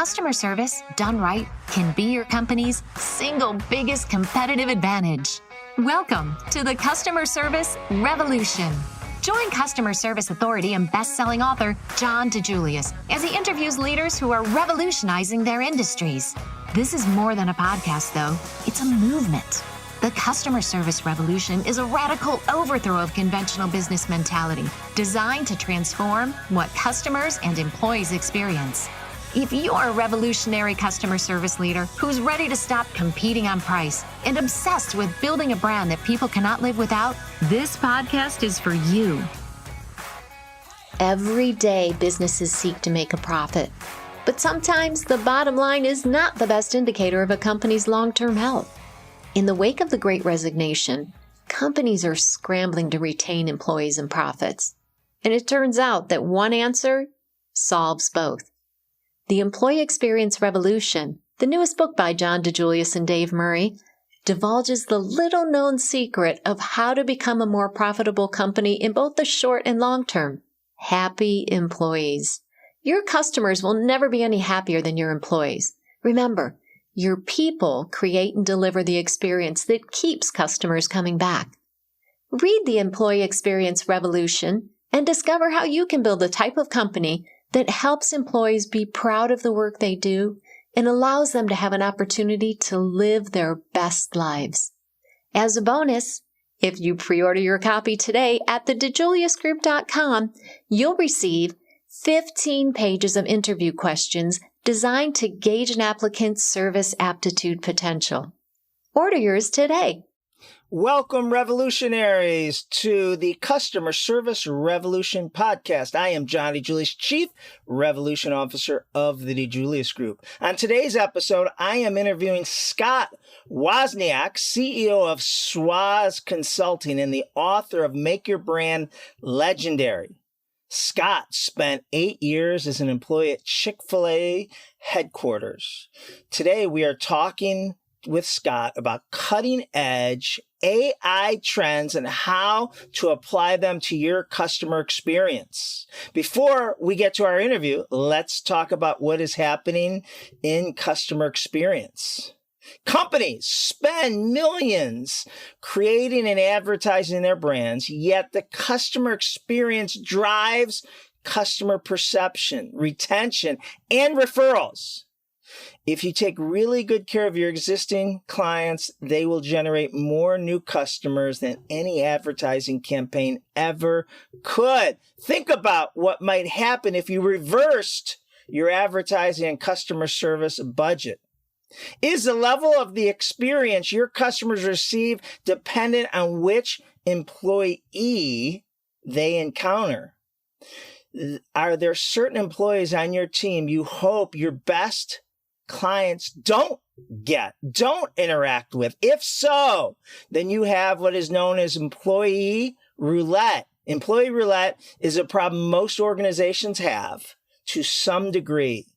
customer service, done right, can be your company's single biggest competitive advantage. Welcome to the Customer Service Revolution. Join customer service authority and best-selling author John DeJulius as he interviews leaders who are revolutionizing their industries. This is more than a podcast, though. It's a movement. The Customer Service Revolution is a radical overthrow of conventional business mentality designed to transform what customers and employees experience. If you're a revolutionary customer service leader who's ready to stop competing on price and obsessed with building a brand that people cannot live without, this podcast is for you. Every day, businesses seek to make a profit. But sometimes the bottom line is not the best indicator of a company's long-term health. In the wake of the Great Resignation, companies are scrambling to retain employees and profits. And it turns out that one answer solves both. The Employee Experience Revolution, the newest book by John DeJulius and Dave Murray, divulges the little-known secret of how to become a more profitable company in both the short and long term. Happy employees. Your customers will never be any happier than your employees. Remember, your people create and deliver the experience that keeps customers coming back. Read the Employee Experience Revolution and discover how you can build the type of company that helps employees be proud of the work they do and allows them to have an opportunity to live their best lives. As a bonus, if you pre-order your copy today at thedejuliusgroup.com, you'll receive 15 pages of interview questions designed to gauge an applicant's service aptitude potential. Order yours today. Welcome, revolutionaries, to the Customer Service Revolution podcast. I am John DeJulius, Chief Revolution Officer of the DeJulius Group. On today's episode, I am interviewing Scott Wozniak, CEO of Swoz Consulting and the author of Make Your Brand Legendary. Scott spent 8 years as an employee at Chick-fil-A headquarters. Today, we are talking with Scott about cutting-edge AI trends and how to apply them to your customer experience. Before we get to our interview, let's talk about what is happening in customer experience. Companies spend millions creating and advertising their brands, yet the customer experience drives customer perception, retention, and referrals. If you take really good care of your existing clients, they will generate more new customers than any advertising campaign ever could. Think about what might happen if you reversed your advertising and customer service budget. Is the level of the experience your customers receive dependent on which employee they encounter? Are there certain employees on your team you hope your best clients don't interact with? If so, then you have what is known as employee roulette. Employee roulette is a problem most organizations have to some degree.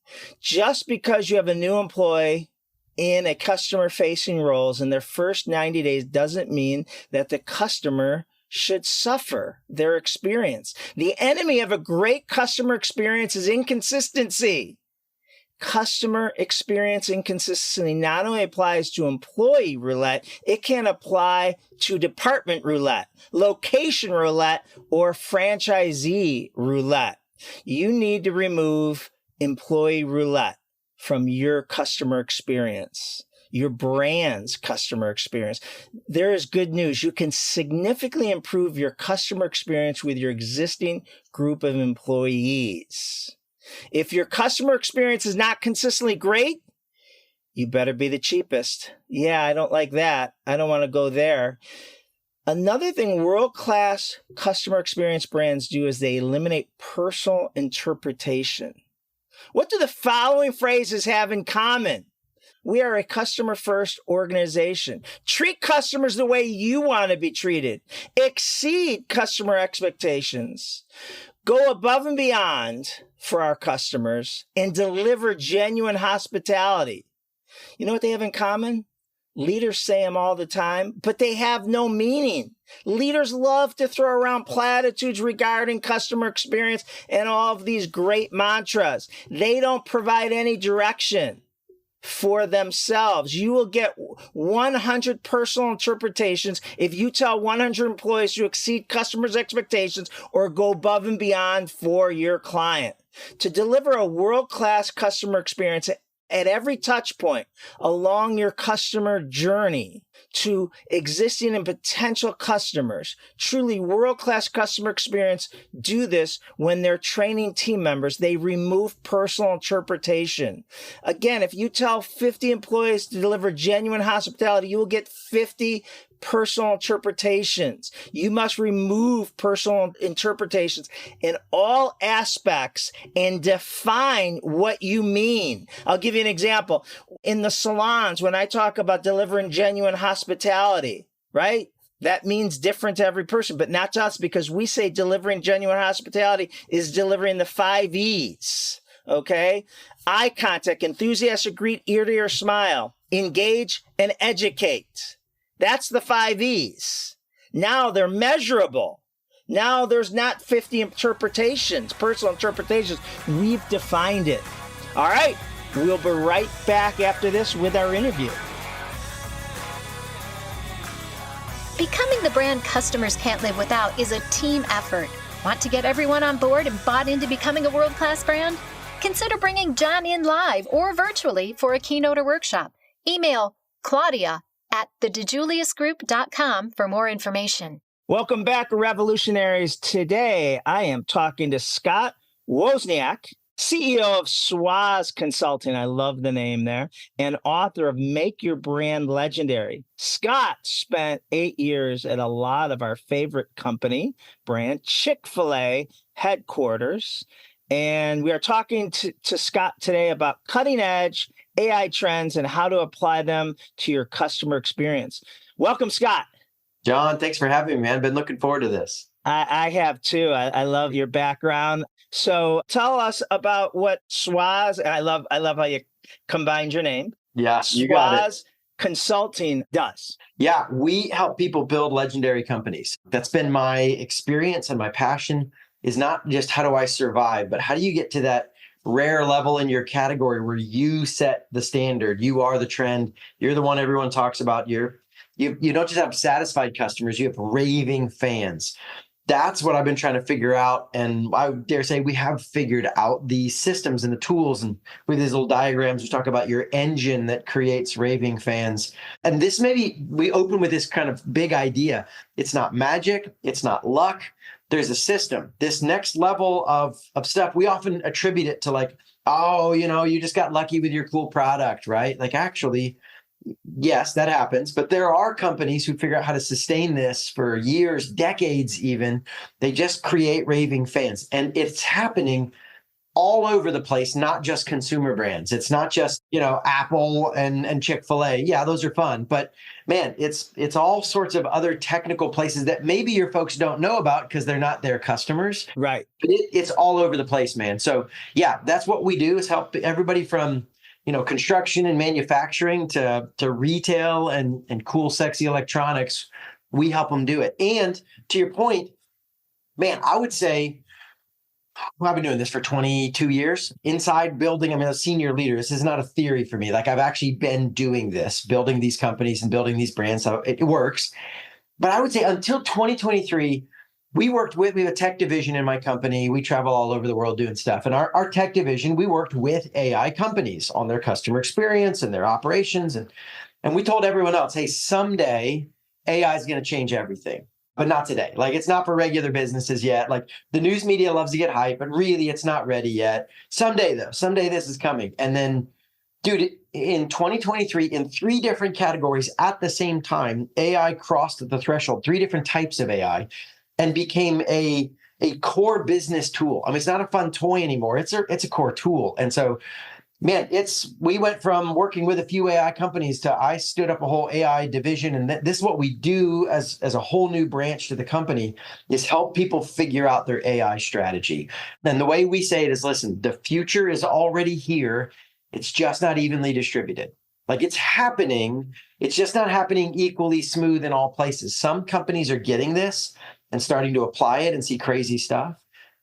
Just because you have a new employee in a customer-facing roles in their first 90 days doesn't mean that the customer should suffer their experience. The enemy of a great customer experience is inconsistency. Customer experience inconsistency not only applies to employee roulette, it can apply to department roulette, location roulette, or franchisee roulette. You need to remove employee roulette from your customer experience, your brand's customer experience. There is good news. You can significantly improve your customer experience with your existing group of employees. If your customer experience is not consistently great, you better be the cheapest. Yeah, I don't like that. I don't want to go there. Another thing world-class customer experience brands do is they eliminate personal interpretation. What do the following phrases have in common? We are a customer-first organization. Treat customers the way you want to be treated. Exceed customer expectations. Go above and beyond for our customers and deliver genuine hospitality. You know what they have in common? Leaders say them all the time, but they have no meaning. Leaders love to throw around platitudes regarding customer experience and all of these great mantras. They don't provide any direction for themselves. You will get 100 personal interpretations if you tell 100 employees to exceed customers' expectations or go above and beyond for your client. To deliver a world-class customer experience at every touch point along your customer journey to existing and potential customers, truly world-class customer experience, do this when they're training team members. They remove personal interpretation. Again, if you tell 50 employees to deliver genuine hospitality, you will get 50 personal interpretations. You must remove personal interpretations in all aspects and define what you mean. I'll give you an example. In the salons, when I talk about delivering genuine hospitality, right? That means different to every person, but not to us, because we say delivering genuine hospitality is delivering the 5 E's. Okay? Eye contact, enthusiastic greet, ear-to-ear smile, engage, and educate. That's the 5 E's. Now they're measurable. Now there's not 50 interpretations, personal interpretations. We've defined it. All right. We'll be right back after this with our interview. Becoming the brand customers can't live without is a team effort. Want to get everyone on board and bought into becoming a world-class brand? Consider bringing John in live or virtually for a keynote or workshop. Email Claudia@thedejuliusgroup.com for more information. Welcome back, Revolutionaries. Today, I am talking to Scott Wozniak, CEO of Swoz Consulting. I love the name there. And author of Make Your Brand Legendary. Scott spent 8 years at a lot of our favorite company brand, Chick-fil-A headquarters. And we are talking to Scott today about cutting edge AI trends and how to apply them to your customer experience. Welcome, Scott. John, thanks for having me, man. Been looking forward to this. I have too. I love your background. So tell us about what Swoz, I love how you combined your name. Yeah, you got it. Swoz Consulting does. Yeah, we help people build legendary companies. That's been my experience, and my passion is not just how do I survive, but how do you get to that rare level in your category where you set the standard. You are the trend. You're the one everyone talks about. You don't just have satisfied customers, you have raving fans. That's what I've been trying to figure out. And I would dare say we have figured out the systems and the tools. And with these little diagrams, we talk about your engine that creates raving fans. And this, maybe we open with this kind of big idea. It's not magic. It's not luck. There's a system. This next level of stuff, we often attribute it to like, oh, you just got lucky with your cool product, right? Like, actually, yes, that happens. But there are companies who figure out how to sustain this for years, decades even. They just create raving fans. And it's happening all over the place, not just consumer brands. It's not just, Apple and Chick-fil-A. Yeah, those are fun. But man, it's all sorts of other technical places that maybe your folks don't know about because they're not their customers. Right. But it's all over the place, man. So yeah, that's what we do, is help everybody from, construction and manufacturing to retail and cool, sexy electronics. We help them do it. And to your point, man, I would say, I've been doing this for 22 years inside building. I'm a senior leader. This is not a theory for me. Like, I've actually been doing this, building these companies and building these brands. So it works. But I would say until 2023, we have a tech division in my company. We travel all over the world doing stuff. And our tech division, we worked with AI companies on their customer experience and their operations. And we told everyone else, hey, someday AI is going to change everything. But not today. Like, it's not for regular businesses yet. Like, the news media loves to get hype, but really it's not ready yet. Someday though, someday this is coming. And then, dude, in 2023, in 3 different categories at the same time, AI crossed the threshold, 3 different types of AI, and became a core business tool. I mean, it's not a fun toy anymore. It's a core tool. And so, man, we went from working with a few AI companies to I stood up a whole AI division. And this is what we do as a whole new branch to the company, is help people figure out their AI strategy. And the way we say it is, listen, the future is already here. It's just not evenly distributed. Like it's happening. It's just not happening equally smooth in all places. Some companies are getting this and starting to apply it and see crazy stuff.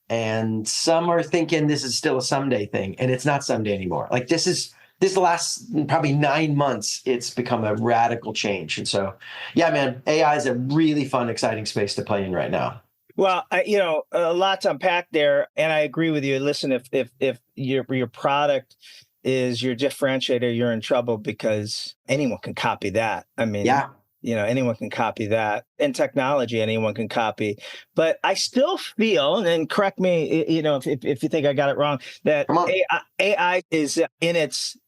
And some are thinking this is still a someday thing, and it's not someday anymore. Like this last probably 9 months, it's become a radical change. And so, yeah, man, AI is a really fun, exciting space to play in right now. Well, a lot to unpack there, and I agree with you. Listen, if your product is your differentiator, you're in trouble because anyone can copy that. I mean, yeah. Anyone can copy that. In technology, anyone can copy. But I still feel, and then correct me, if you think I got it wrong, that AI is in its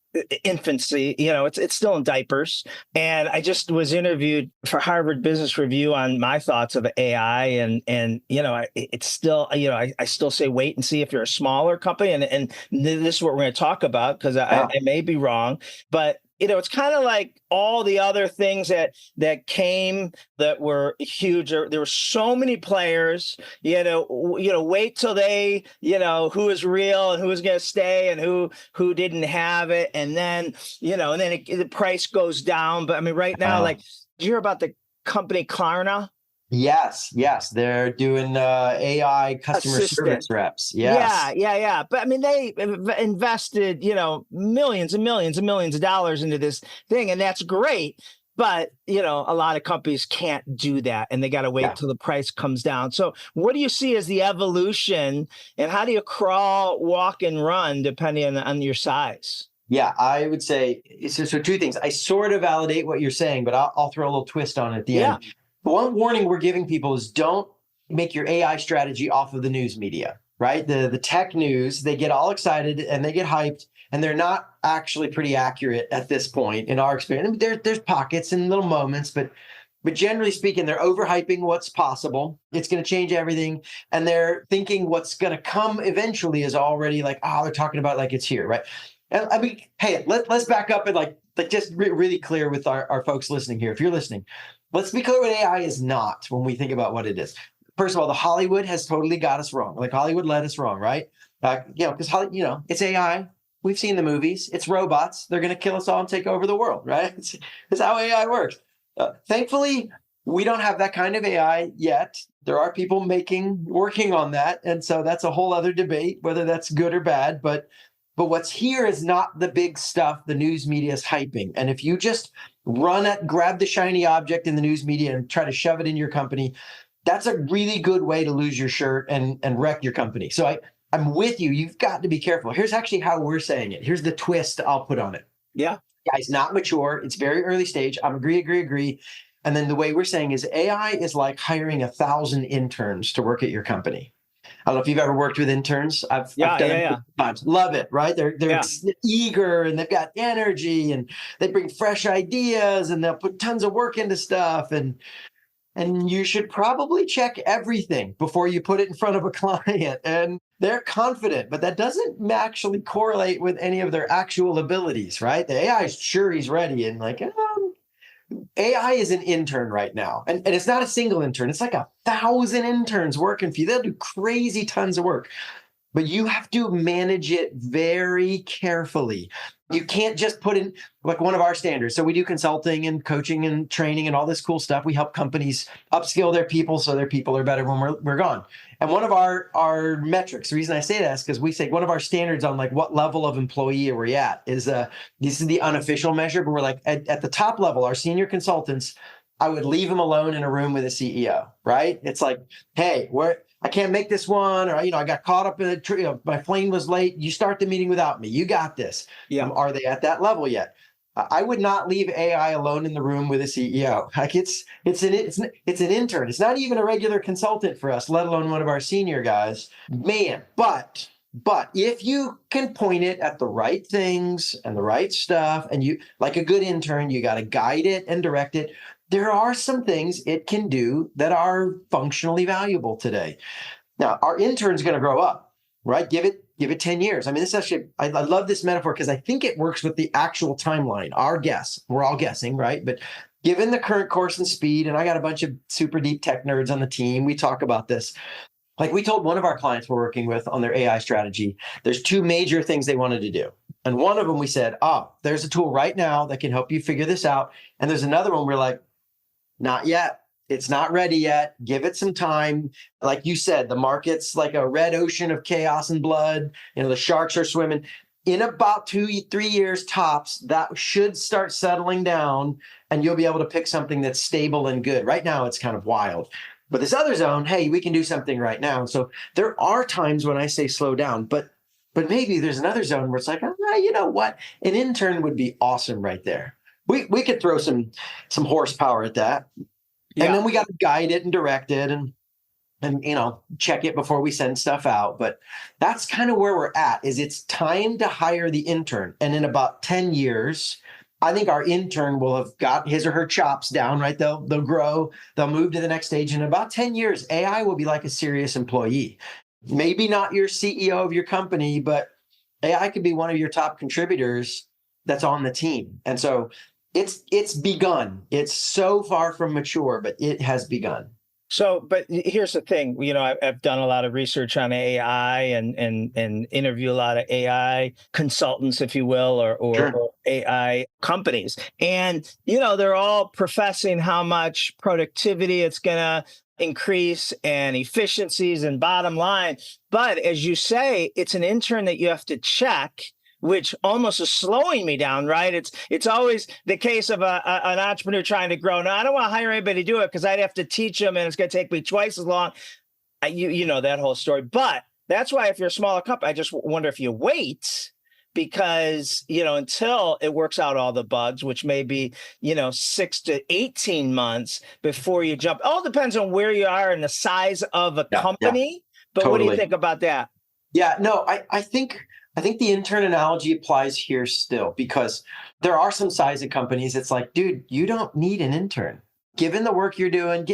infancy. It's still in diapers. And I just was interviewed for Harvard Business Review on my thoughts of AI, and it's still, I still say wait and see if you're a smaller company, and this is what we're going to talk about, because I may be wrong, but it's kind of like all the other things that came that were huge. There were so many players, wait till they, who is real and who is going to stay and who didn't have it. And then, the price goes down. But I mean, right now, like, did you hear about the company Klarna? Yes. They're doing AI customer service reps. Yes. Yeah. But I mean, they invested, millions and millions and millions of dollars into this thing, and that's great. But, a lot of companies can't do that, and they got to wait till the price comes down. So what do you see as the evolution, and how do you crawl, walk, and run depending on your size? Yeah, I would say, so two things. I sort of validate what you're saying, but I'll throw a little twist on it at the end. One warning we're giving people is don't make your AI strategy off of the news media, right? The tech news, they get all excited and they get hyped, and they're not actually pretty accurate at this point in our experience. I mean, there's pockets and little moments, but generally speaking, they're overhyping what's possible. It's going to change everything. And they're thinking what's going to come eventually is already like, they're talking about like it's here, right? And I mean, hey, let's back up and like just really clear with our folks listening here. If you're listening, let's be clear what AI is not when we think about what it is. First of all, the Hollywood has totally got us wrong. Like Hollywood led us wrong, right? Because it's AI. We've seen the movies. It's robots. They're going to kill us all and take over the world, right? It's how AI works. Thankfully, we don't have that kind of AI yet. There are people working on that. And so that's a whole other debate, whether that's good or bad. But what's here is not the big stuff the news media is hyping. And if you just grab the shiny object in the news media and try to shove it in your company, that's a really good way to lose your shirt and wreck your company. So I'm with you. You've got to be careful. Here's actually how we're saying it. Here's the twist I'll put on it. Yeah, it's not mature. It's very early stage. I'm agree. And then the way we're saying is AI is like hiring 1,000 interns to work at your company. I don't know if you've ever worked with interns. I've done it times. Love it, right? They're eager, and they've got energy, and they bring fresh ideas, and they'll put tons of work into stuff. And you should probably check everything before you put it in front of a client. And they're confident, but that doesn't actually correlate with any of their actual abilities, right? The AI is sure he's ready, and like, AI is an intern right now. And it's not a single intern. It's like 1,000 interns working for you. They'll do crazy tons of work. But you have to manage it very carefully. You can't just put in like one of our standards. So we do consulting and coaching and training and all this cool stuff. We help companies upskill their people so their people are better when we're gone. And one of our metrics, the reason I say that is because we say one of our standards on like what level of employee are we at is this is the unofficial measure, but we're like at the top level, our senior consultants, I would leave them alone in a room with a CEO, right? It's like, hey, I can't make this one, or, I got caught up in a tree. My plane was late. You start the meeting without me. You got this. Yeah. Are they at that level yet? I would not leave AI alone in the room with a CEO. Like it's an intern. It's not even a regular consultant for us, let alone one of our senior guys. Man, but if you can point it at the right things and the right stuff, and you, like a good intern, you got to guide it and direct it. There are some things it can do that are functionally valuable today. Now, our intern's going to grow up, right? Give it 10 years. I mean, this actually, I love this metaphor because I think it works with the actual timeline. Our guess, we're all guessing, right? But given the current course and speed, and I got a bunch of super deep tech nerds on the team, we talk about this. Like we told one of our clients we're working with on their AI strategy, there's two major things they wanted to do. And one of them we said, oh, there's a tool right now that can help you figure this out. And there's another one we're like, not yet. It's not ready yet. Give it some time. Like you said, the market's like a red ocean of chaos and blood. The sharks are swimming. In about 2-3 years tops, that should start settling down and you'll be able to pick something that's stable and good. Right now, it's kind of wild. But this other zone, hey, we can do something right now. And so there are times when I say slow down, but maybe there's another zone where it's like, you know what? An intern would be awesome right there. We could throw some horsepower at that. Yeah. And then we got to guide it and direct it and check it before we send stuff out. But that's kind of where we're at, is it's time to hire the intern. And in about 10 years, I think our intern will have got his or her chops down, right? They'll grow, they'll move to the next stage. In about 10 years, AI will be like a serious employee. Maybe not your CEO of your company, but AI could be one of your top contributors that's on the team. And so it's begun. It's so far from mature, but it has begun. So, but here's the thing, I've done a lot of research on AI and interview a lot of AI consultants, if you will, or AI companies. And, they're all professing how much productivity it's going to increase and efficiencies and bottom line. But as you say, it's an intern that you have to check, which almost is slowing me down, right? It's always the case of an entrepreneur trying to grow. Now, I don't want to hire anybody to do it because I'd have to teach them and it's going to take me twice as long. You know that whole story. But that's why if you're a smaller company, I just wonder if you wait because, until it works out all the bugs, which may be, 6 to 18 months before you jump. All depends on where you are and the size of a company. Yeah, but totally. What do you think about that? Yeah, no, I think the intern analogy applies here still, because there are some size of companies. It's like, dude, you don't need an intern. Given the work you're doing,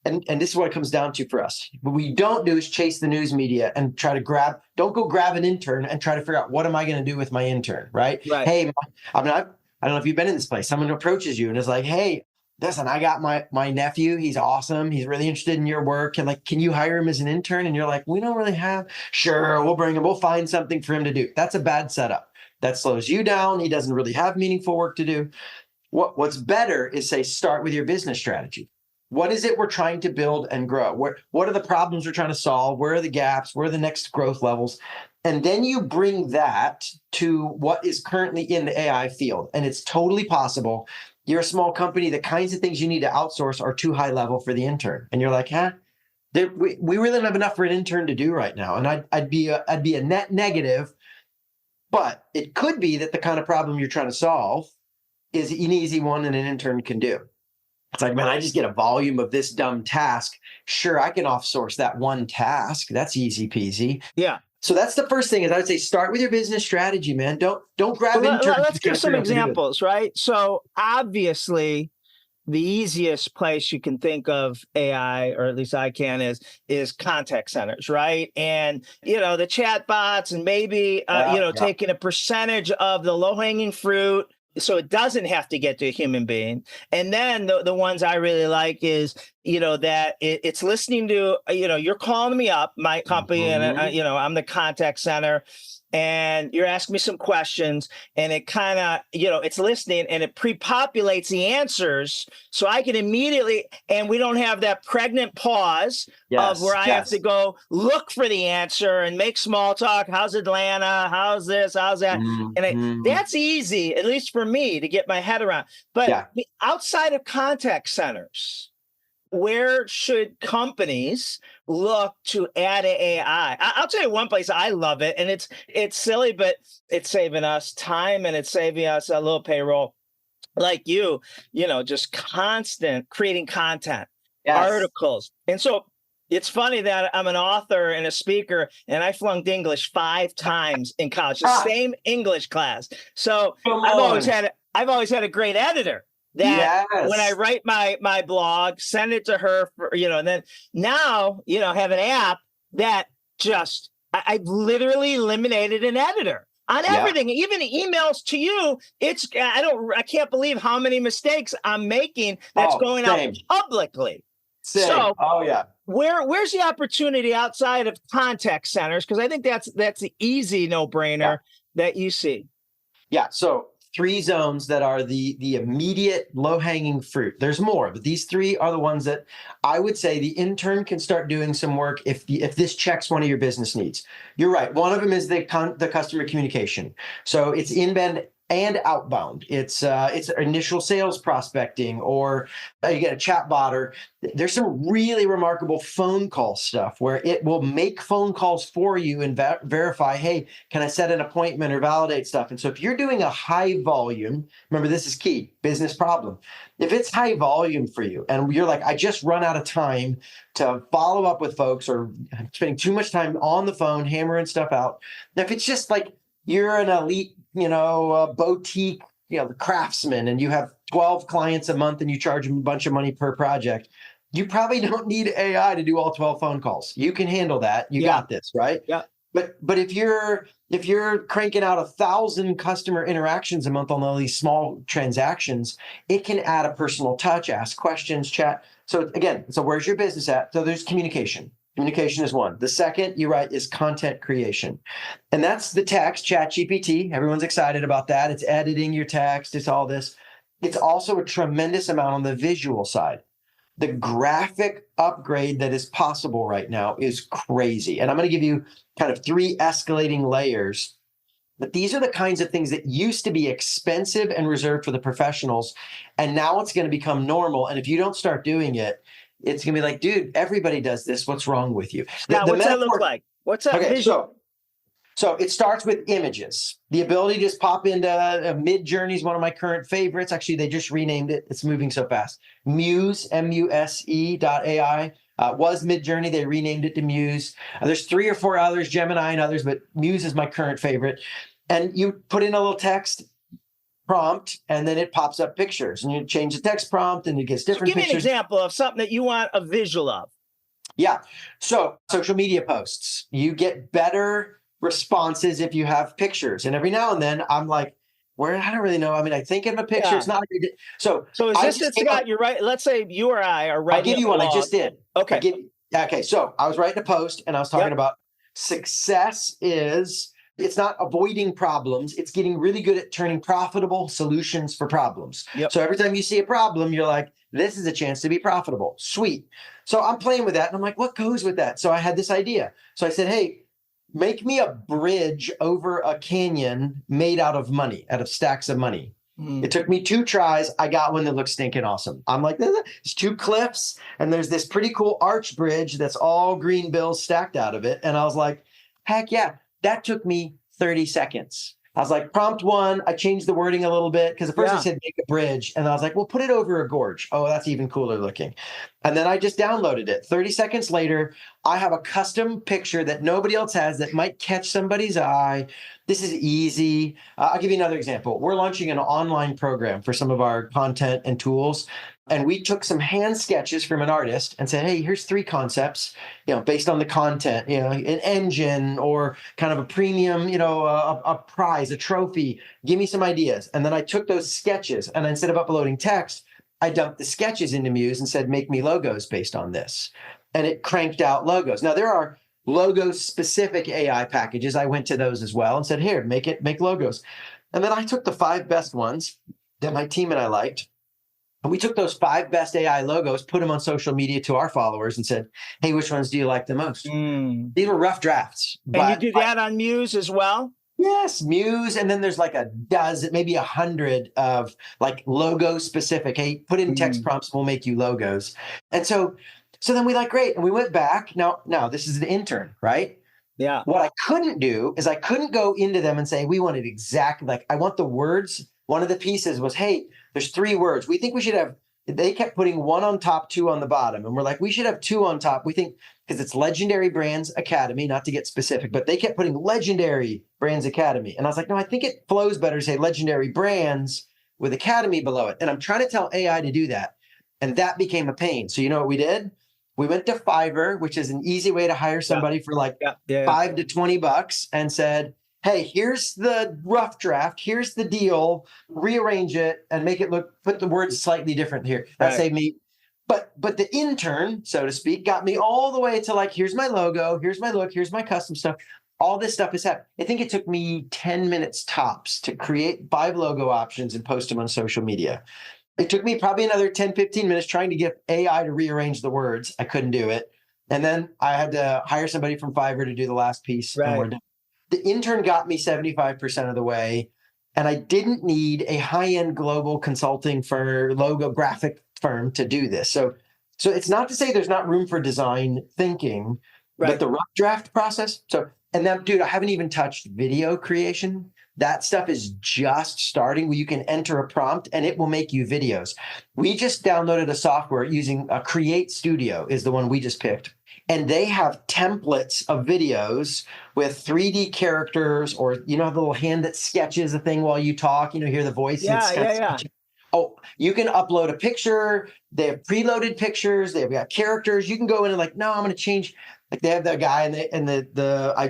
and this is what it comes down to for us. What we don't do is chase the news media and try to don't go grab an intern and try to figure out what am I going to do with my intern, right? Hey, I don't know if you've been in this place. Someone approaches you and is like, hey, listen, I got my nephew. He's awesome. He's really interested in your work. And can you hire him as an intern? And you're like, we don't really have. Sure, we'll bring him. We'll find something for him to do. That's a bad setup. That slows you down. He doesn't really have meaningful work to do. What's better is say, start with your business strategy. What is it we're trying to build and grow? What are the problems we're trying to solve? Where are the gaps? Where are the next growth levels? And then you bring that to what is currently in the AI field. And it's totally possible. You're a small company. The kinds of things you need to outsource are too high level for the intern. And you're like, we really don't have enough for an intern to do right now. And I'd be a net negative, but it could be that the kind of problem you're trying to solve is an easy one and an intern can do. It's like, man, I just get a volume of this dumb task. Sure, I can offsource that one task. That's easy peasy. Yeah. So that's the first thing is I would say start with your business strategy, man. Don't grab interns. Let's give some examples, right? So obviously, the easiest place you can think of AI, or at least I can, is contact centers, right? And, the chat bots and maybe, taking a percentage of the low-hanging fruit so it doesn't have to get to a human being. And then the ones I really like is, that it's listening to, you're calling me up, my company, and, I'm the contact center. And you're asking me some questions and it kind of, it's listening and it pre-populates the answers so I can immediately, and we don't have that pregnant pause of where I have to go look for the answer and make small talk. How's Atlanta? How's this? How's that? And that's easy, at least for me, to get my head around. But outside of contact centers, where should companies look to add AI? I'll tell you one place I love it, and it's silly, but it's saving us time and it's saving us a little payroll. Like just constant creating content, articles. And so it's funny that I'm an author and a speaker, and I flunked English 5 times in college, the same English class. So I've always had a great editor. That when I write my blog, send it to her, and then now, have an app that just, I've literally eliminated an editor on everything, even emails to you. I can't believe how many mistakes I'm making that's going out publicly. Same. So, where's the opportunity outside of contact centers? Because I think that's the easy no-brainer that you see. Yeah. So three zones that are the immediate low-hanging fruit. There's more, but these three are the ones that I would say the intern can start doing some work if this checks one of your business needs. You're right. One of them is the customer communication. So it's inbound and outbound. It's initial sales prospecting, or you get a chat bot, or there's some really remarkable phone call stuff where it will make phone calls for you and verify, hey, can I set an appointment or validate stuff? And so if you're doing a high volume, remember this is key, business problem. If it's high volume for you and you're like, I just run out of time to follow up with folks, or I'm spending too much time on the phone hammering stuff out. Now, if it's just like you're an elite, boutique, the craftsman, and you have 12 clients a month and you charge them a bunch of money per project, you probably don't need AI to do all 12 phone calls. You can handle that. You got this, right? Yeah. But if you're cranking out 1,000 customer interactions a month on all these small transactions, it can add a personal touch, ask questions, chat. So again, where's your business at? So there's communication. Communication is one. The second, you're right, is content creation. And that's the text, ChatGPT. Everyone's excited about that. It's editing your text. It's all this. It's also a tremendous amount on the visual side. The graphic upgrade that is possible right now is crazy. And I'm going to give you kind of three escalating layers. But these are the kinds of things that used to be expensive and reserved for the professionals. And now it's going to become normal. And if you don't start doing it, it's going to be like, dude, everybody does this. What's wrong with you? Now, what's that look like? What's that vision? So it starts with images. The ability to just pop into Mid-Journey is one of my current favorites. Actually, they just renamed it. It's moving so fast. Muse, MUSE.ai. Was Mid-Journey. They renamed it to Muse. There's 3 or 4 others, Gemini and others, but Muse is my current favorite. And you put in a little text prompt, and then it pops up pictures, and you change the text prompt and it gets different pictures. Give me an example of something that you want a visual of. Yeah. So social media posts, you get better responses if you have pictures. And every now and then I'm like, I don't really know. I mean, I think of a picture. Yeah. It's not. So is this Scott, you're right. Let's say you or I are writing. I'll give you one. I just did. Okay. Okay. So I was writing a post and I was talking about success is, it's not avoiding problems. It's getting really good at turning profitable solutions for problems. Yep. So every time you see a problem, you're like, this is a chance to be profitable. Sweet. So I'm playing with that. And I'm like, what goes with that? So I had this idea. So I said, hey, make me a bridge over a canyon made out of money, out of stacks of money. It took me 2 tries. I got one that looks stinking awesome. I'm like, there's 2 cliffs and there's this pretty cool arch bridge that's all green bills stacked out of it. And I was like, heck yeah. That took me 30 seconds. I was like, prompt 1, I changed the wording a little bit because at first I said make a bridge. And I was like, well, put it over a gorge. Oh, that's even cooler looking. And then I just downloaded it. 30 seconds later, I have a custom picture that nobody else has that might catch somebody's eye. This is easy. I'll give you another example. We're launching an online program for some of our content and tools. And we took some hand sketches from an artist and said, hey, here's 3 concepts, based on the content, an engine or kind of a premium, a prize, a trophy. Give me some ideas. And then I took those sketches and instead of uploading text, I dumped the sketches into Muse and said, make me logos based on this. And it cranked out logos. Now, there are logo-specific AI packages. I went to those as well and said, here, make logos. And then I took the 5 best ones that my team and I liked. And we took those 5 best AI logos, put them on social media to our followers and said, hey, which ones do you like the most? These were rough drafts. And you do that on Muse as well? Yes, Muse. And then there's like a dozen, maybe 100 of like logo specific. Hey, put in text prompts, we'll make you logos. And so then we great. And we went back. Now this is an intern, right? Yeah. What I couldn't do is I couldn't go into them and say, we wanted exactly I want the words. One of the pieces was, hey, there's 3 words. We think we should have, they kept putting 1 on top, 2 on the bottom. And we're like, we should have 2 on top. We think, because it's Legendary Brands Academy, not to get specific, but they kept putting Legendary Brands Academy. And I was like, no, I think it flows better to say Legendary Brands with Academy below it. And I'm trying to tell AI to do that. And that became a pain. So you know what we did? We went to Fiverr, which is an easy way to hire somebody for $5 to $20 and said, hey, here's the rough draft. Here's the deal. Rearrange it and make it put the words slightly different here. That saved me. But the intern, so to speak, got me all the way to here's my logo, here's my look, here's my custom stuff. all this stuff is happening. I think it took me 10 minutes tops to create 5 logo options and post them on social media. It took me probably another 10, 15 minutes trying to get AI to rearrange the words. I couldn't do it. And then I had to hire somebody from Fiverr to do the last piece. Right. And we're done. The intern got me 75% of the way. And I didn't need a high-end global consulting for logo graphic firm to do this. So it's not to say there's not room for design thinking, but the rough draft process. And then, dude, I haven't even touched video creation. That stuff is just starting where you can enter a prompt and it will make you videos. We just downloaded a software using a Create Studio is the one we just picked. And they have templates of videos with 3D characters, or, the little hand that sketches a thing while you talk, hear the voice. Yeah. Oh, you can upload a picture. They have preloaded pictures. They've got characters. You can go in and no, I'm going to change. Like they have that guy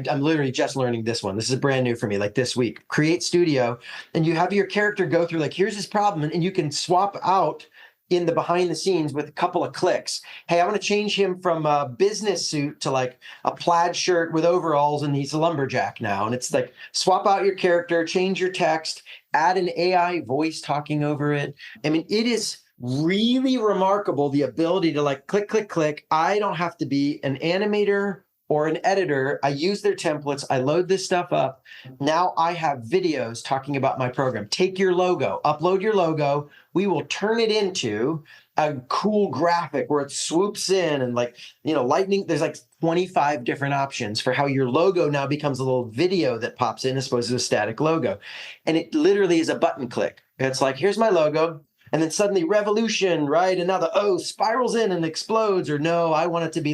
I'm literally just learning this one. This is brand new for me, like this week. Create Studio, and you have your character go through here's his problem, and you can swap out in the behind the scenes with a couple of clicks. Hey, I want to change him from a business suit to a plaid shirt with overalls, and he's a lumberjack now. And it's swap out your character, change your text, add an AI voice talking over it. I mean, it is really remarkable, the ability to click, click, click. I don't have to be an animator or an editor. I use their templates. I load this stuff up. Now I have videos talking about my program. Take your logo, upload your logo. We will turn it into a cool graphic where it swoops in and lightning. There's 25 different options for how your logo now becomes a little video that pops in as opposed to a static logo. And it literally is a button click. It's here's my logo. And then suddenly revolution, right? And now the O spirals in and explodes, or no, I want it to be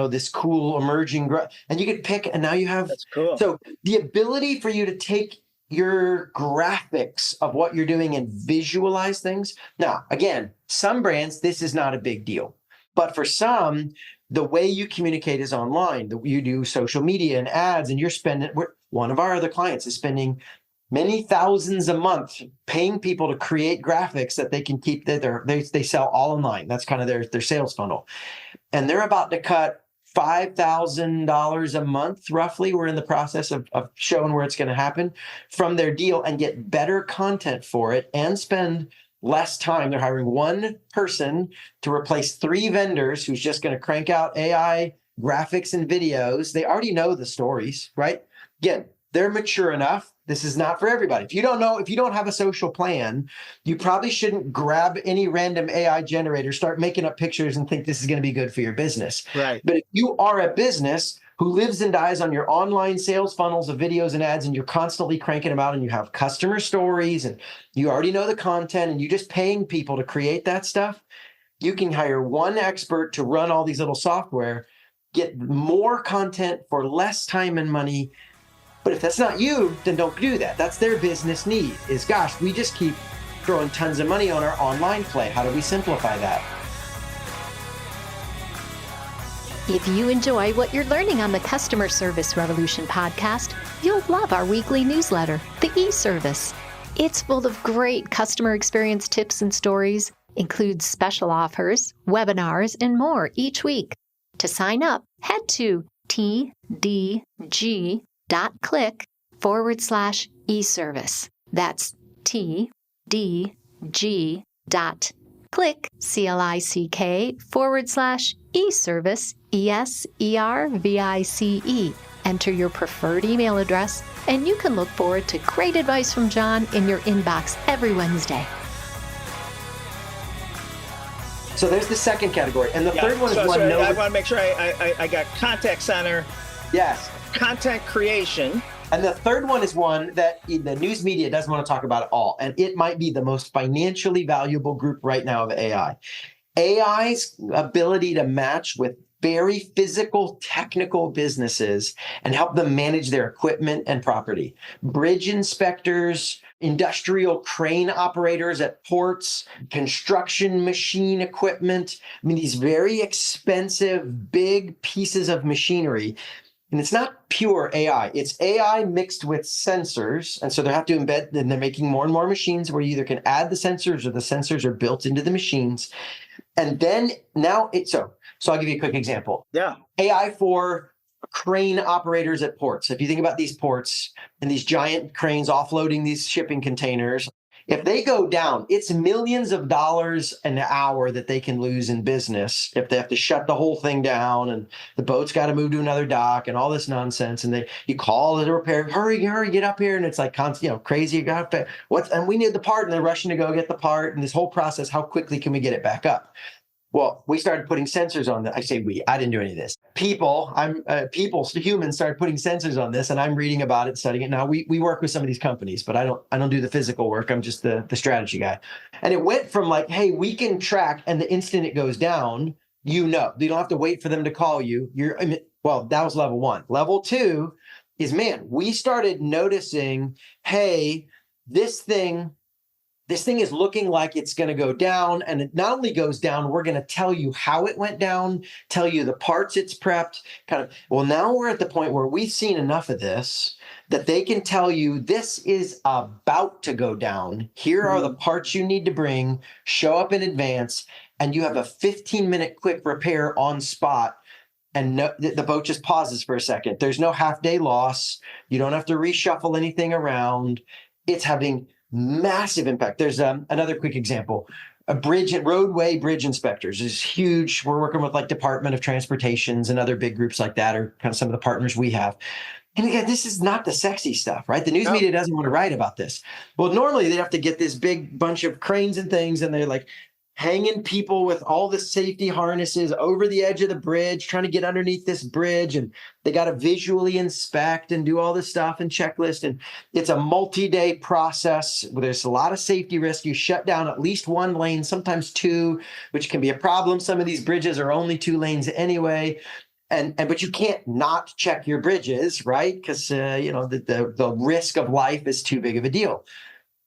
this cool emerging, and you could pick, and now you have, that's cool. So the ability for you to take your graphics of what you're doing and visualize things. Now, again, some brands, this is not a big deal, but for some, the way you communicate is online. You do social media and ads, and you're spending, one of our other clients is spending many thousands a month paying people to create graphics that they can keep. They sell all online. That's kind of their sales funnel. And they're about to cut $5,000 a month, roughly. We're in the process of showing where it's going to happen from their deal and get better content for it and spend less time. They're hiring one person to replace 3 vendors who's just going to crank out AI graphics and videos. They already know the stories, right? Again, they're mature enough. This is not for everybody. If you don't have a social plan, you probably shouldn't grab any random AI generator, start making up pictures and think this is going to be good for your business. Right. But if you are a business who lives and dies on your online sales funnels of videos and ads, and you're constantly cranking them out, and you have customer stories, and you already know the content, and you're just paying people to create that stuff, you can hire one expert to run all these little software, get more content for less time and money. But if that's not you, then don't do that. That's their business need is, gosh, we just keep throwing tons of money on our online play. How do we simplify that? If you enjoy what you're learning on the Customer Service Revolution podcast, you'll love our weekly newsletter, The E-Service. It's full of great customer experience tips and stories, includes special offers, webinars, and more each week. To sign up, head to tdg.click/e-service. That's tdg.click/e-service, ESERVICE. Enter your preferred email address, and you can look forward to great advice from John in your inbox every Wednesday. So there's the second category. And the third one is one. I want to make sure I got contact center. Yes. Content creation. And the third one is one that the news media doesn't want to talk about at all. And it might be the most financially valuable group right now of AI. AI's ability to match with very physical, technical businesses and help them manage their equipment and property. Bridge inspectors, industrial crane operators at ports, construction machine equipment. I mean, these very expensive, big pieces of machinery. And it's not pure AI. It's AI mixed with sensors. And so they have to embed, and they're making more and more machines where you either can add the sensors or the sensors are built into the machines. And then now so I'll give you a quick example. Yeah. AI for crane operators at ports. If you think about these ports and these giant cranes offloading these shipping containers, if they go down, it's millions of dollars an hour that they can lose in business if they have to shut the whole thing down and the boat's got to move to another dock and all this nonsense. And you call the repair, hurry, get up here. And it's like, crazy. And we need the part, and they're rushing to go get the part. And this whole process, how quickly can we get it back up? Well, we started putting sensors on that. I say we, I didn't do any of this. Humans started putting sensors on this, and I'm reading about it, studying it. Now we work with some of these companies, but I don't do the physical work. I'm just the strategy guy. And it went from like, hey, we can track, and the instant it goes down, you don't have to wait for them to call you. Well, that was level 1. Level 2 is, man, we started noticing, hey, this thing is looking like it's going to go down. And it not only goes down, we're going to tell you how it went down, tell you the parts it's prepped, well, now we're at the point where we've seen enough of this that they can tell you this is about to go down. Here are the parts you need to bring, show up in advance, and you have a 15-minute quick repair on spot. And the boat just pauses for a second. There's no half-day loss. You don't have to reshuffle anything around. It's having massive impact. There's another quick example. Roadway bridge inspectors is huge. We're working with like Department of Transportations and other big groups like that, or kind of some of the partners we have. And again, this is not the sexy stuff, right? The news media doesn't want to write about this. Well, normally they'd have to get this big bunch of cranes and things, and they're like hanging people with all the safety harnesses over the edge of the bridge, trying to get underneath this bridge. And they got to visually inspect and do all this stuff and checklist. And it's a multi-day process where there's a lot of safety risk. You shut down at least one lane, sometimes 2, which can be a problem. Some of these bridges are only 2 lanes anyway. But you can't not check your bridges, right? Because the risk of life is too big of a deal.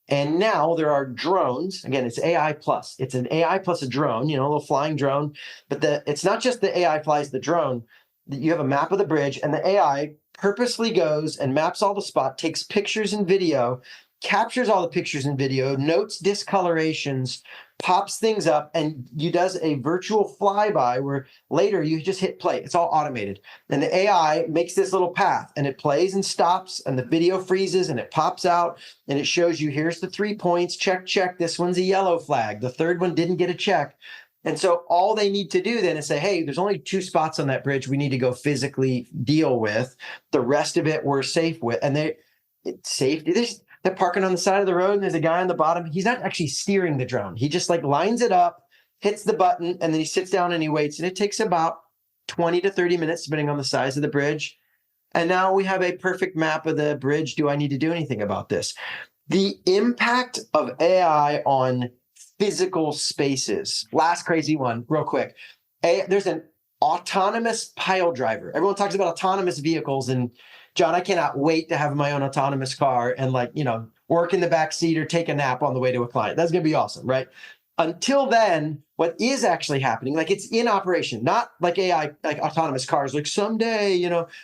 And now there are drones. Again, it's AI plus. It's an AI plus a drone, a little flying drone. But it's not just the AI flies the drone. You have a map of the bridge, and the AI purposely goes and maps all the spot, takes pictures and video, captures all the pictures and video, notes discolorations, pops things up, and does a virtual flyby where later you just hit play. It's all automated. And the AI makes this little path, and it plays and stops, and the video freezes, and it pops out, and it shows you, here's the 3 points, check. This one's a yellow flag. The third one didn't get a check. And so all they need to do then is say, hey, there's only 2 spots on that bridge we need to go physically deal with. The rest of it we're safe with. And it's safety. They're parking on the side of the road, and there's a guy on the bottom. He's not actually steering the drone. He just like lines it up, hits the button, and then he sits down and he waits. And it takes about 20 to 30 minutes, depending on the size of the bridge. And now we have a perfect map of the bridge. Do I need to do anything about this? The impact of AI on physical spaces. Last crazy one, real quick. There's an autonomous pile driver. Everyone talks about autonomous vehicles, and John, I cannot wait to have my own autonomous car and work in the back seat or take a nap on the way to a client. That's going to be awesome, right? Until then, what is actually happening, like it's in operation, not like AI, like autonomous cars, like someday,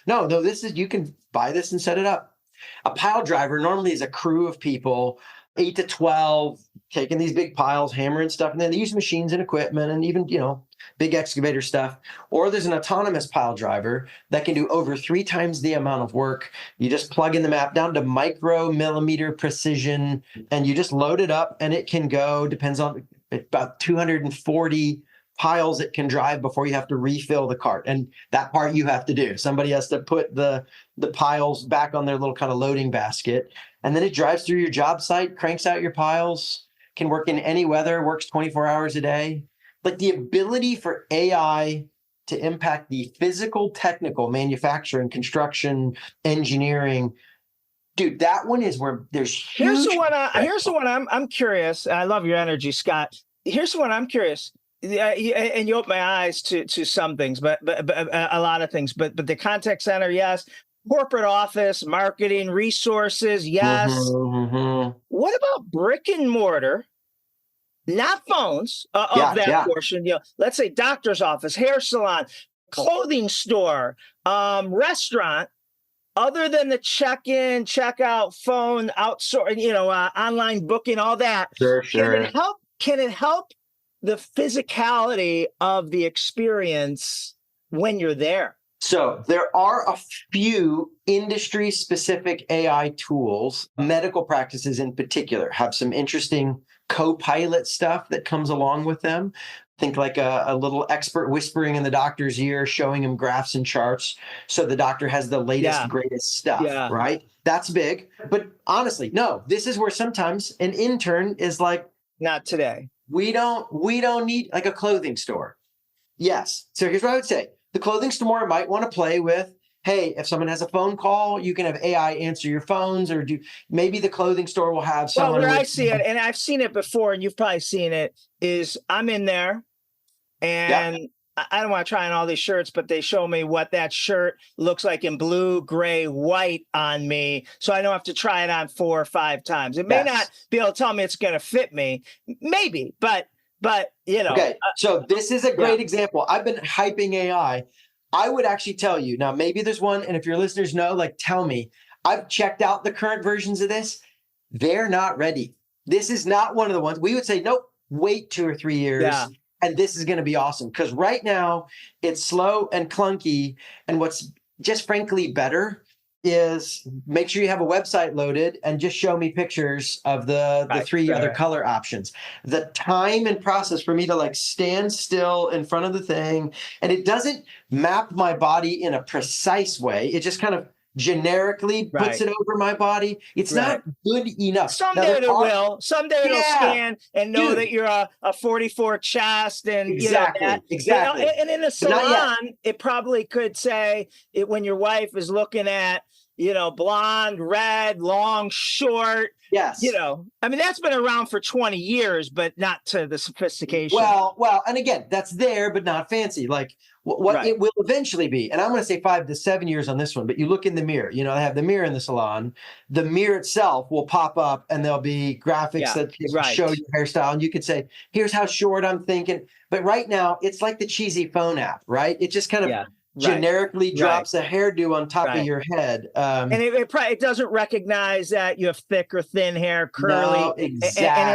no, this is, you can buy this and set it up. A pile driver normally is a crew of people, 8 to 12, taking these big piles, hammering stuff, and then they use machines and equipment and even, big excavator stuff. Or there's an autonomous pile driver that can do over 3 times the amount of work. You just plug in the map down to micro-millimeter precision, and you just load it up, and it can go, depends on about 240 piles it can drive before you have to refill the cart. And that part you have to do. Somebody has to put the piles back on their little kind of loading basket. And then it drives through your job site, cranks out your piles, can work in any weather, works 24 hours a day. Like the ability for AI to impact the physical, technical, manufacturing, construction, engineering. Dude, that one is where there's huge. Here's the one I'm curious. I love your energy, Scott. Here's the one I'm curious. And you open my eyes to some things, but a lot of things. But the contact center, yes. Corporate office, marketing, resources, yes. Mm-hmm. What about brick and mortar? Not phones of that portion. Let's say doctor's office, hair salon, clothing store, restaurant. Other than the check-in, check-out, phone, outsource, online booking, all that. Sure. Can it help the physicality of the experience when you're there? So there are a few industry-specific AI tools. Medical practices in particular have some interesting co-pilot stuff that comes along with them. Think like a little expert whispering in the doctor's ear, showing him graphs and charts. So the doctor has the latest, greatest stuff, right? That's big. But honestly, no, this is where sometimes an intern is like, not today. We don't need like a clothing store. Yes. So here's what I would say. The clothing store might want to play with, hey, if someone has a phone call, you can have AI answer your phones, or maybe the clothing store will have someone. Well, where I see it, and I've seen it before, and you've probably seen it, is I'm in there and I don't want to try on all these shirts, but they show me what that shirt looks like in blue, gray, white on me. So I don't have to try it on 4 or 5 times. It may not be able to tell me it's going to fit me. Maybe, but you know. Okay, so this is a great example. I've been hyping AI. I would actually tell you, now maybe there's one, and if your listeners know, like tell me. I've checked out the current versions of this. They're not ready. This is not one of the ones. We would say, nope, wait 2 or 3 years. And this is going to be awesome. Because right now it's slow and clunky. And what's just frankly better is make sure you have a website loaded and just show me pictures of the 3 other color options. The time and process for me to like stand still in front of the thing, and it doesn't map my body in a precise way. It just kind of generically puts it over my body. It's not good enough. Someday it will. Someday it'll scan and know that you're a 44 chest and exactly. And in a salon, it probably could say it when your wife is looking at, blonde, red, long, short. Yes. I mean, that's been around for 20 years, but not to the sophistication. Well, and again, that's there, but not fancy. Like what it will eventually be. And I'm going to say 5 to 7 years on this one, but you look in the mirror, they have the mirror in the salon. The mirror itself will pop up and there'll be graphics that show your hairstyle. And you could say, here's how short I'm thinking. But right now it's like the cheesy phone app, right? It just kind of generically drops a hairdo on top of your head. And it doesn't recognize that you have thick or thin hair, curly. No, exactly. And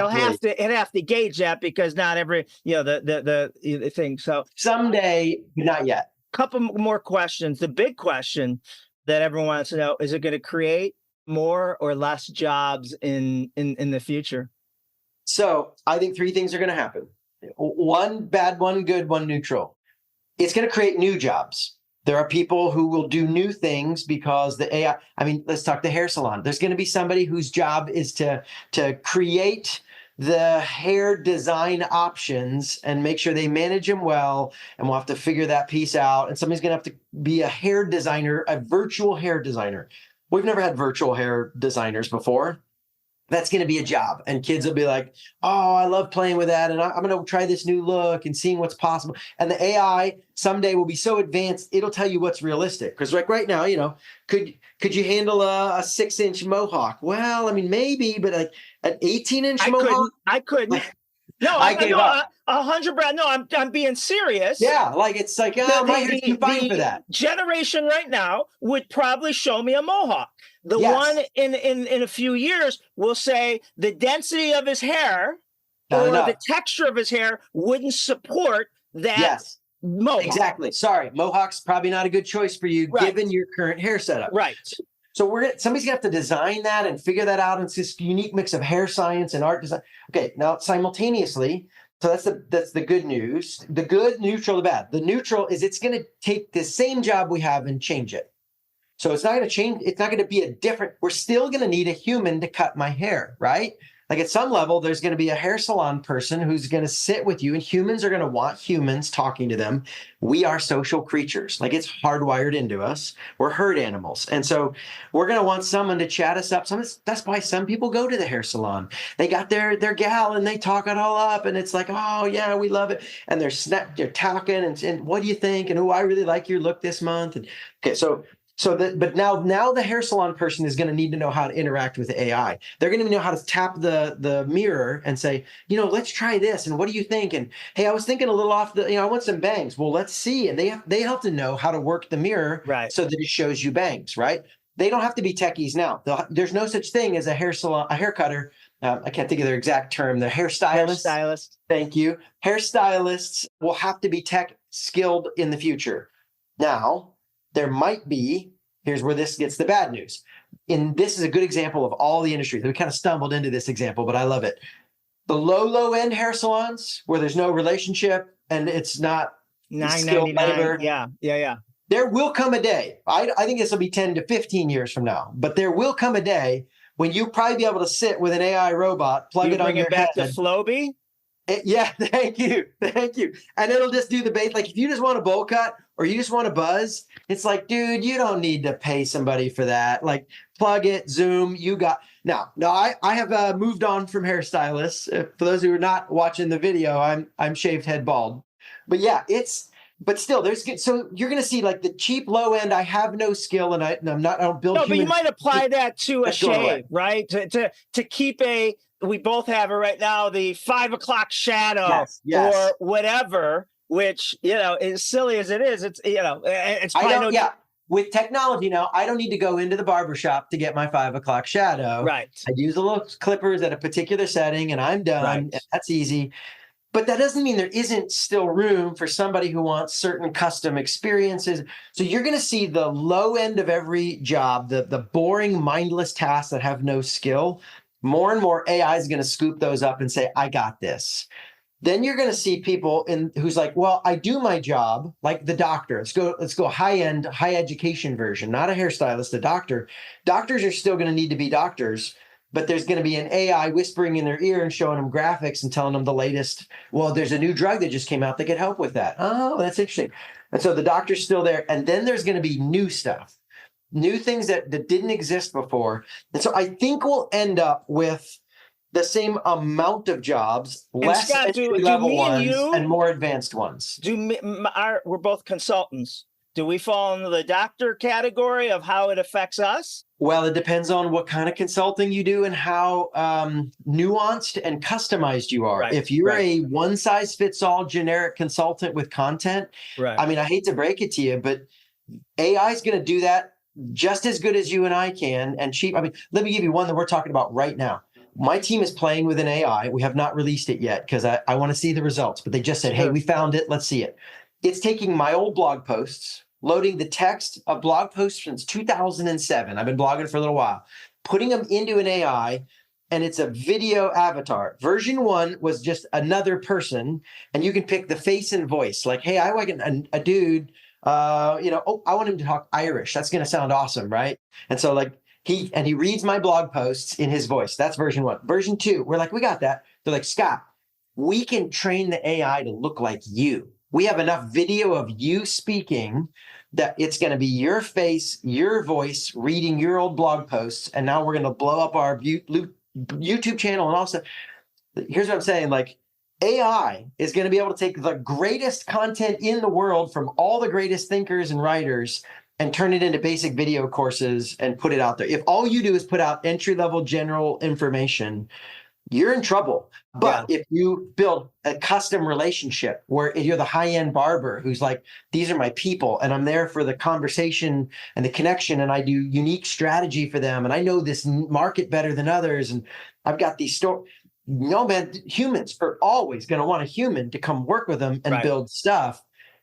it'll have to gauge that because not every, the thing. So someday, not yet. Couple more questions. The big question that everyone wants to know, is it going to create more or less jobs in the future? So I think 3 things are going to happen. 1 bad, 1 good, 1 neutral. It's going to create new jobs. There are people who will do new things because the AI, let's talk the hair salon. There's going to be somebody whose job is to create the hair design options and make sure they manage them well. And we'll have to figure that piece out. And somebody's going to have to be a hair designer, a virtual hair designer. We've never had virtual hair designers before. That's going to be a job. And kids will be like, oh, I love playing with that. And I'm going to try this new look and seeing what's possible. And the AI someday will be so advanced, it'll tell you what's realistic. Because like right now, could you handle a 6-inch mohawk? Well, maybe, but like an 18-inch mohawk? I couldn't. No, I gave up. 100, Brad. No, I'm being serious. Yeah, like it's like, my hair's too fine for that. Generation right now would probably show me a mohawk. The one in a few years will say the density of his hair the texture of his hair wouldn't support that mohawk. Exactly. Sorry, mohawk's probably not a good choice for you given your current hair setup. Right. So somebody's gonna have to design that and figure that out. And it's this unique mix of hair science and art design. Okay, now simultaneously, so that's the good news. The good, neutral, the bad. The neutral is it's gonna take the same job we have and change it. So it's not going to change. It's not going to be a different. We're still going to need a human to cut my hair, right? Like at some level, there's going to be a hair salon person who's going to sit with you, and humans are going to want humans talking to them. We are social creatures. Like it's hardwired into us. We're herd animals. And so we're going to want someone to chat us up. That's why some people go to the hair salon. They got their gal and they talk it all up. And it's like, oh yeah, we love it. And they're talking and what do you think? And I really like your look this month. And okay, but now the hair salon person is going to need to know how to interact with the AI. They're going to know how to tap the mirror and say, let's try this. And what do you think? And hey, I was thinking a little off I want some bangs. Well, let's see. And they have to know how to work the mirror so that it shows you bangs, right? They don't have to be techies now. There's no such thing as a hair cutter. I can't think of their exact term. The hairstylist. Hairstylist. Thank you. Hairstylists will have to be tech skilled in the future. Now, there might be, here's where this gets the bad news. And this is a good example of all the industries. We kind of stumbled into this example, but I love it. The low end hair salons where there's no relationship and it's not skilled labor. Yeah. There will come a day, I think this will be 10 to 15 years from now, but there will come a day when you'll probably be able to sit with an AI robot, plug it on your back head. to Floby? Yeah, thank you. And it'll just do the base. Like if you just want a bowl cut or you just want a buzz, it's like, dude, you don't need to pay somebody for that. Like plug it, Zoom, you got. Now, I have moved on from hairstylists. For those who are not watching the video, I'm shaved head bald. But yeah, but still, so you're going to see like the cheap low end. I have no skill, and I don't build. No, but you might apply that to a shave, right? To keep we both have it right now, the 5 o'clock shadow yes. or whatever. Which as silly as it is, it's it's. With technology now, I don't need to go into the barbershop to get my 5 o'clock shadow. Right. I use a little clippers at a particular setting, and I'm done. Right. And that's easy. But that doesn't mean there isn't still room for somebody who wants certain custom experiences. So you're going to see the low end of every job, the boring, mindless tasks that have no skill. More and more AI is going to scoop those up and say, I got this. Then you're going to see people who's like, well, I do my job like the doctor. Let's go high end, high education version, not a hairstylist, a doctor. Doctors are still going to need to be doctors. But there's going to be an AI whispering in their ear and showing them graphics and telling them the latest. Well, there's a new drug that just came out that could help with that. Oh, that's interesting. And so the doctor's still there. And then there's going to be new stuff, new things that didn't exist before. And so I think we'll end up with the same amount of jobs, less entry-level ones and more advanced ones. We're both consultants. Do we fall into the doctor category of how it affects us? Well, it depends on what kind of consulting you do and how nuanced and customized you are. Right, if you're a one-size-fits-all generic consultant with content, I mean, I hate to break it to you, but AI is going to do that just as good as you and I can and cheap. I mean, let me give you one that we're talking about right now. My team is playing with an AI. We have not released it yet because I want to see the results, but they just said, hey, we found it. Let's see it. It's taking my old blog posts, loading the text of blog posts since 2007. I've been blogging for a little while, putting them into an AI, and it's a video avatar. Version 1 was just another person, and you can pick the face and voice. Like, hey, I like a dude, I want him to talk Irish. That's going to sound awesome, right? And so like he reads my blog posts in his voice. That's version 1. Version 2, we're like, we got that. They're like, Scott, we can train the AI to look like you. We have enough video of you speaking that it's going to be your face, your voice, reading your old blog posts. And now we're going to blow up our YouTube channel. And also, here's what I'm saying, like AI is going to be able to take the greatest content in the world from all the greatest thinkers and writers and turn it into basic video courses and put it out there. If all you do is put out entry-level general information, you're in trouble. But if you build a custom relationship where you're the high-end barber who's like, these are my people and I'm there for the conversation and the connection and I do unique strategy for them and I know this market better than others and I've got these stories. No, man, humans are always going to want a human to come work with them and build stuff.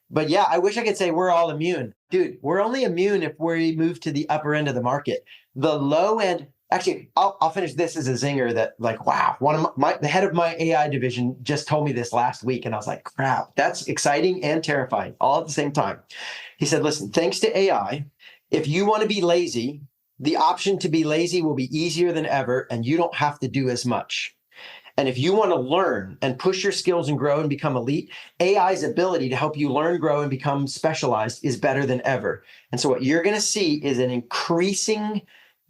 But yeah, I wish I could say we're all immune. Dude, we're only immune if we move to the upper end of the market. The low end. Actually, I'll finish this as a zinger that like, wow, the head of my AI division just told me this last week. And I was like, crap, that's exciting and terrifying all at the same time. He said, listen, thanks to AI, if you want to be lazy, the option to be lazy will be easier than ever. And you don't have to do as much. And if you want to learn and push your skills and grow and become elite, AI's ability to help you learn, grow, and become specialized is better than ever. And so what you're going to see is an increasing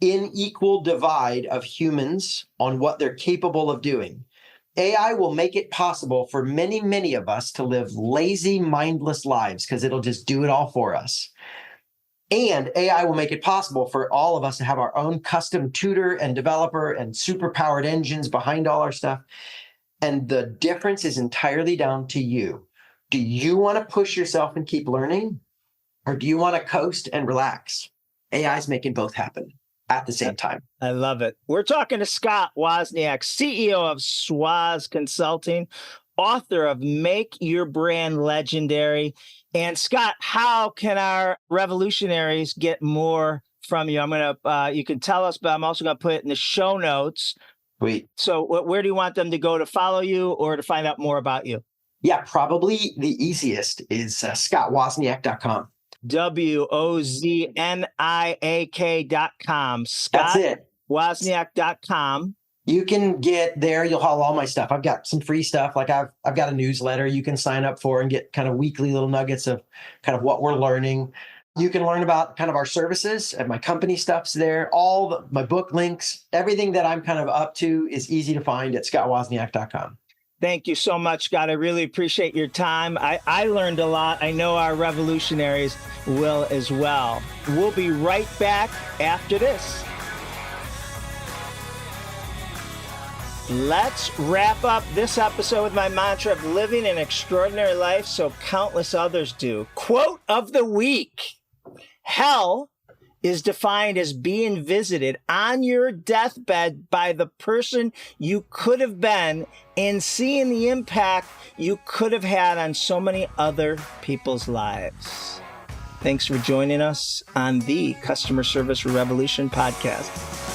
unequal divide of humans on what they're capable of doing. AI will make it possible for many, many of us to live lazy, mindless lives because it'll just do it all for us. And AI will make it possible for all of us to have our own custom tutor and developer and super powered engines behind all our stuff. And the difference is entirely down to you. Do you want to push yourself and keep learning? Or do you want to coast and relax? AI is making both happen at the same time. I love it. We're talking to Scott Wozniak, CEO of Swoz Consulting, author of Make Your Brand Legendary. And Scott, how can our revolutionaries get more from you? I'm going to, you can tell us, but I'm also going to put it in the show notes. Sweet. So where do you want them to go to follow you or to find out more about you? Yeah, probably the easiest is ScottWozniak.com. WOZNIAK.com. That's it. Wozniak.com. You can get there. You'll have all my stuff. I've got some free stuff. Like I've got a newsletter you can sign up for and get kind of weekly little nuggets of kind of what we're learning. You can learn about kind of our services and my company stuff's there. My book links, everything that I'm kind of up to is easy to find at ScottWozniak.com. Thank you so much, Scott. I really appreciate your time. I learned a lot. I know our revolutionaries will as well. We'll be right back after this. Let's wrap up this episode with my mantra of living an extraordinary life so countless others do. Quote of the week: hell is defined as being visited on your deathbed by the person you could have been and seeing the impact you could have had on so many other people's lives. Thanks for joining us on the Customer Service Revolution podcast.